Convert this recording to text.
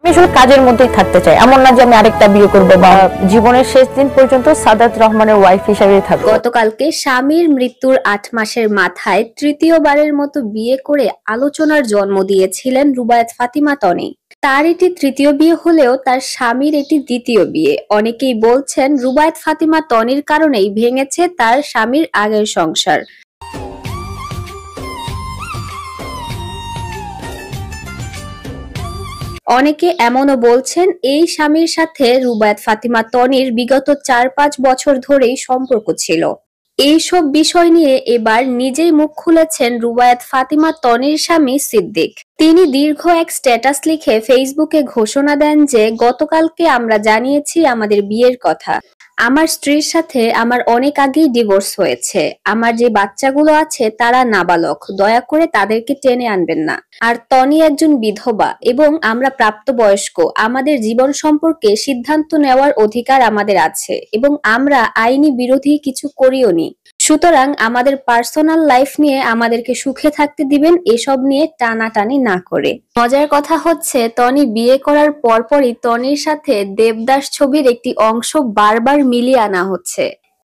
আমি আসলে কাজের মধ্যেই থাকতে চাই, এমন না যে আমি আরেকটা বিয়ে করবো বা জীবনের শেষ দিন পর্যন্ত সাদাত রহমানের ওয়াইফ হিসেবেই থাকবো। গতকালকে স্বামীর মৃত্যুর ৮ মাসের মাথায় তৃতীয়বারের মতো বিয়ে করে আলোচনার জন্ম দিয়েছিলেন রুবায়েত ফাতিমা তনি। তার এটি তৃতীয় বিয়ে হলেও তার স্বামীর এটি দ্বিতীয় বিয়ে। অনেকেই বলছেন রুবায়েত ফাতিমা তনির কারণেই ভেঙেছে তার স্বামীর আগের সংসার। অনেকে এমনও বলছেন এই স্বামীর সাথে রুবায়েত ফাতিমা তনির বিগত ৪-৫ বছর ধরেই সম্পর্ক ছিল। এইসব বিষয় নিয়ে এবার নিজেই মুখ খুলেছেন রুবায়েত ফাতিমা তনির স্বামী সিদ্দিক। তিনি দীর্ঘ এক স্ট্যাটাস লিখে ফেসবুকে ঘোষণা দেন যে গতকালকে আমরা জানিয়েছি আমাদের বিয়ের কথা। আমার স্ত্রীর সাথে আমার অনেক আগেই ডিভোর্স হয়েছে। আমার যে বাচ্চাগুলো আছে তারা নাবালক, দয়া করে তাদেরকে টেনে আনবেন না। আর তনি একজন বিধবা এবং আমরা প্রাপ্তবয়স্ক। আমাদের জীবন সম্পর্কে সিদ্ধান্ত নেওয়ার অধিকার আমাদের আছে এবং আমরা আইনি বিরোধী কিছু করিওনি। সুতরাং আমাদের পার্সোনাল লাইফ নিয়ে আমাদেরকে সুখে থাকতে দিবেন, এসব নিয়ে টানাটানি না করে। মজার কথা হচ্ছে তনি বিয়ে করার পরপরই তনির সাথে দেবদাস ছবির একটি অংশ বারবার মিলিয়ে আনা হচ্ছে।